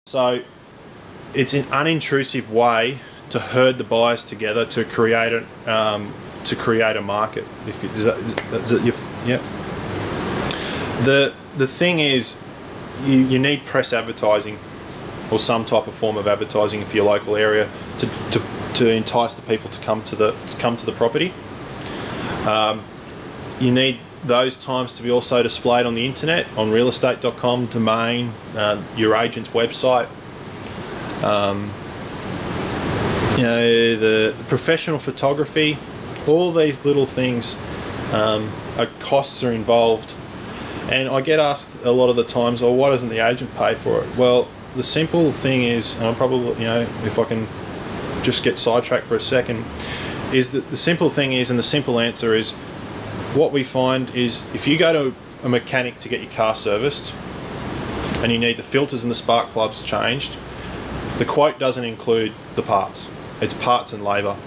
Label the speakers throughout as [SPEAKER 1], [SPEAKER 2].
[SPEAKER 1] So it's an unintrusive way to herd the buyers together to create a market. If you, yeah. The thing is, you need press advertising or some type of form of advertising for your local area to entice the people to come to the property. You need those times to be also displayed on the internet, on realestate.com, Domain, your agent's website. You know, the professional photography, all these little things, costs are involved. And I get asked a lot of the times, oh, why doesn't the agent pay for it? Well, the simple thing is, and I'll probably, you know, if I can just get sidetracked for a second, is that the simple thing is, and the simple answer is, what we find is if you go to a mechanic to get your car serviced and you need the filters and the spark plugs changed, the quote doesn't include the parts. It's parts and labour.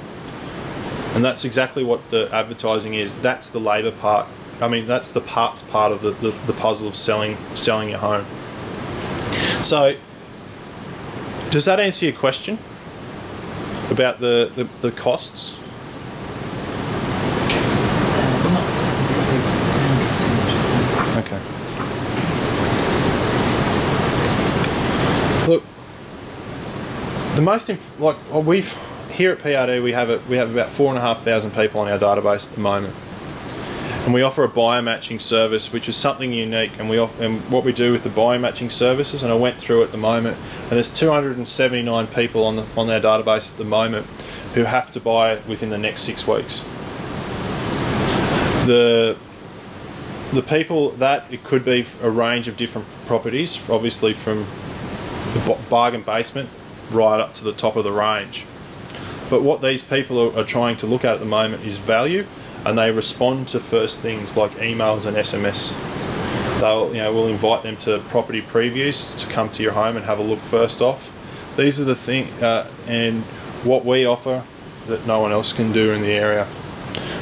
[SPEAKER 1] And that's exactly what the advertising is. That's the labour part. I mean, that's the parts part of the puzzle of selling your home. So, does that answer your question about the costs?
[SPEAKER 2] Not specifically.
[SPEAKER 1] Okay. Look, the most we've here at PRD we have about 4,500 people on our database at the moment, and we offer a buyer matching service, which is something unique. And what we do with the buyer matching services, and I went through at the moment, and there's 279 people on our database at the moment who have to buy within the next 6 weeks. The people that it could be a range of different properties, obviously from the bargain basement right up to the top of the range. But what these people are trying to look at the moment is value, and they respond to first things like emails and SMS. We'll invite them to property previews to come to your home and have a look first off. These are the things, and what we offer that no one else can do in the area.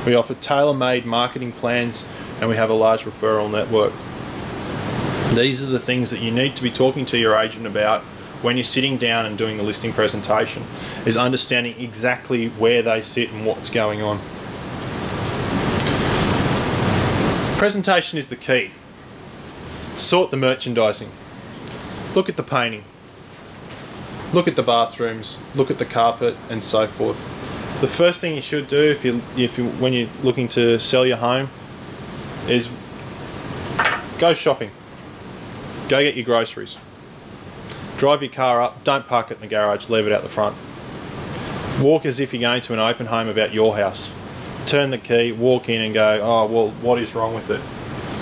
[SPEAKER 1] We offer tailor-made marketing plans, and we have a large referral network. These are the things that you need to be talking to your agent about when you're sitting down and doing the listing presentation, is understanding exactly where they sit and what's going on. Presentation is the key. Sort the merchandising. Look at the painting. Look at the bathrooms. Look at the carpet and so forth. The first thing you should do when you're looking to sell your home is go shopping. Go get your groceries. Drive your car up, don't park it in the garage, leave it out the front. Walk as if you're going to an open home about your house. Turn the key, walk in and go, oh, well, what is wrong with it?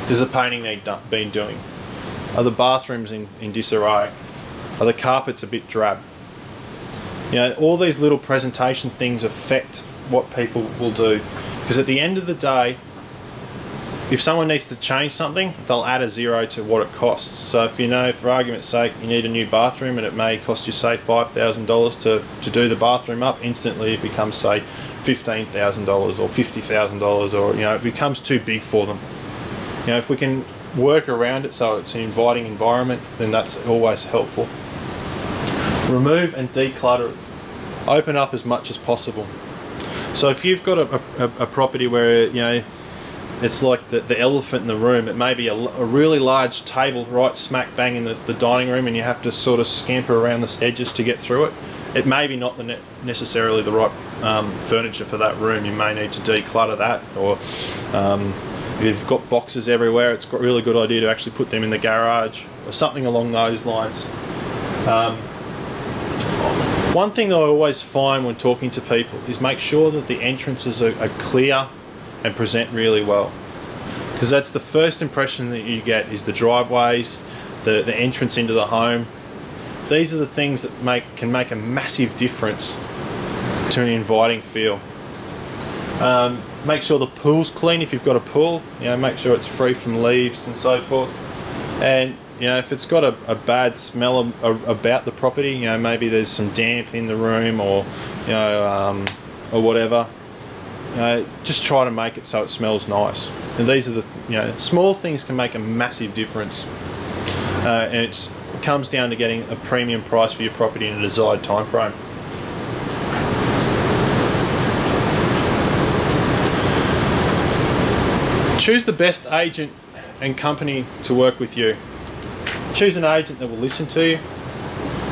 [SPEAKER 1] Does the painting need been doing? Are the bathrooms in disarray? Are the carpets a bit drab? You know, all these little presentation things affect what people will do. Because at the end of the day, if someone needs to change something, they'll add a zero to what it costs. So if you know, for argument's sake, you need a new bathroom and it may cost you, say, $5,000 to do the bathroom up, instantly it becomes, say, $15,000 or $50,000, or, you know, it becomes too big for them. You know, if we can work around it so it's an inviting environment, then that's always helpful. Remove and declutter it. Open up as much as possible. So if you've got a property where, you know, it's like the elephant in the room, it may be a really large table right smack bang in the dining room, and you have to sort of scamper around the edges to get through it. It may be not necessarily the right furniture for that room. You may need to declutter that, or if you've got boxes everywhere, it's a really good idea to actually put them in the garage or something along those lines. One thing that I always find when talking to people is make sure that the entrances are clear and present really well, because that's the first impression that you get, is the driveways, the entrance into the home. These are the things that can make a massive difference to an inviting feel. Make sure the pool's clean if you've got a pool. You know, make sure it's free from leaves and so forth. And you know, if it's got a bad smell about the property, you know, maybe there's some damp in the room, or you know, or whatever. Just try to make it so it smells nice. And these are the small things can make a massive difference. And it's it comes down to getting a premium price for your property in a desired time frame. Choose the best agent and company to work with you. Choose an agent that will listen to you.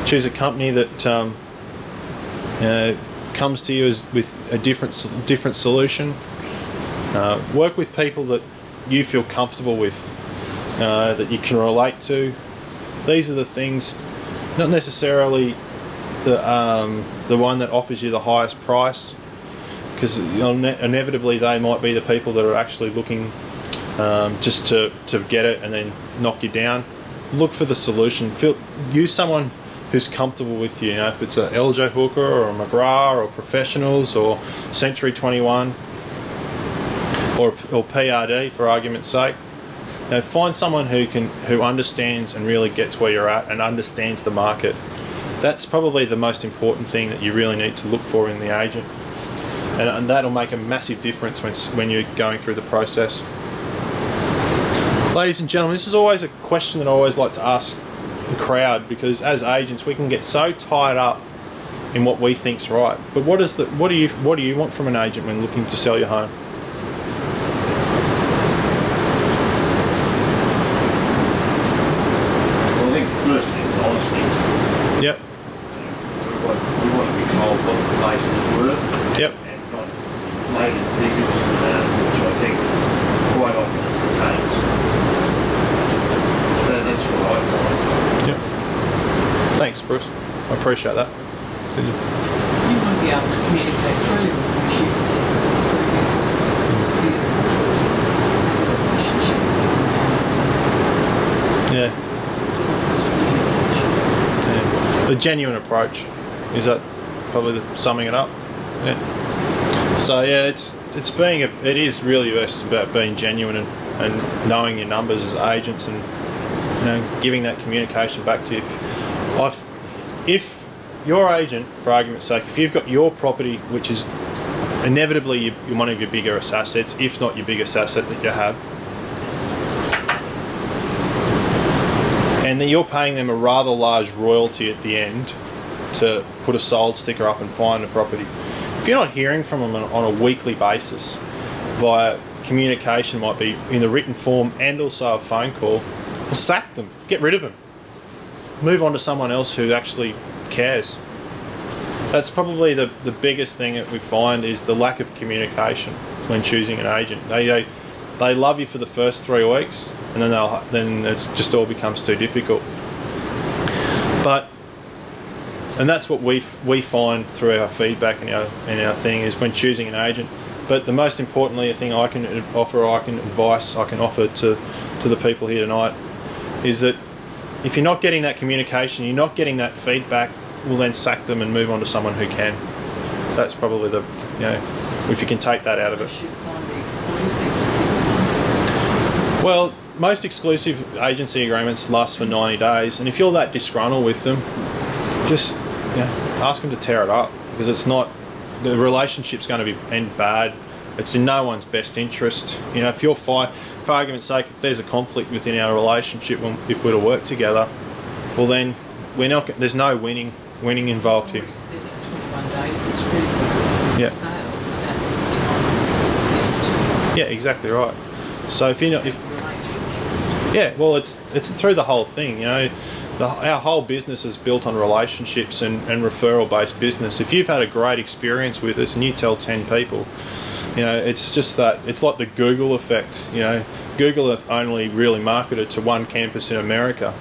[SPEAKER 1] Choose a company that comes to you with a different solution. Work with people that you feel comfortable with, that you can relate to. These are the things, not necessarily the one that offers you the highest price, because inevitably they might be the people that are actually looking just to get it and then knock you down. Look for the solution. Use someone who's comfortable with you. If it's a LJ Hooker or a McGrath or Professionals or Century 21 or PRD, for argument's sake. Find someone who understands and really gets where you're at and understands the market. That's probably the most important thing that you really need to look for in the agent, and that'll make a massive difference when you're going through the process. Ladies and gentlemen, this is always a question that I always like to ask the crowd, because as agents we can get so tied up in what we think's right. But what do you want from an agent when looking to sell your home?
[SPEAKER 3] Well, I think the first thing is honesty.
[SPEAKER 1] Yep.
[SPEAKER 3] We want to be told what the place is worth.
[SPEAKER 1] Yep.
[SPEAKER 3] And not inflated figures, which I think quite often is the case. That's what I find.
[SPEAKER 1] Yep. Thanks, Bruce. I appreciate that.
[SPEAKER 2] You won't be able to communicate freely with issues previous relationship.
[SPEAKER 1] Yeah. The genuine approach, is that probably summing it up? Yeah. So yeah, it is really about being genuine and knowing your numbers as agents, and giving that communication back to you. If your agent, for argument's sake, if you've got your property, which is inevitably one of your biggest assets, if not your biggest asset that you have, and then you're paying them a rather large royalty at the end to put a sold sticker up and find a property. If you're not hearing from them on a weekly basis via communication, might be in the written form and also a phone call, well, sack them, get rid of them. Move on to someone else who actually cares. That's probably the biggest thing that we find, is the lack of communication when choosing an agent. They love you for the first 3 weeks, and then it's just all becomes too difficult. And that's what we find through our feedback and our thing, is when choosing an agent. But the most importantly, a thing I can offer to the people here tonight, is that if you're not getting that communication, you're not getting that feedback, we'll then sack them and move on to someone who can. That's probably if you can take that out of it. Well, most exclusive agency agreements last for 90 days, and if you're that disgruntled with them, just ask them to tear it up, because the relationship's going to end bad. It's in no one's best interest. If you're for argument's sake, if there's a conflict within our relationship, if we're to work together, well then there's no winning involved here.
[SPEAKER 2] 21 days is critical.
[SPEAKER 1] Yeah.
[SPEAKER 2] Sales, so that's the time.
[SPEAKER 1] Yeah, exactly right. So it's through the whole thing. Our whole business is built on relationships and referral-based business. If you've had a great experience with us and you tell 10 people, it's just that, it's like the Google effect. Google have only really marketed to one campus in America.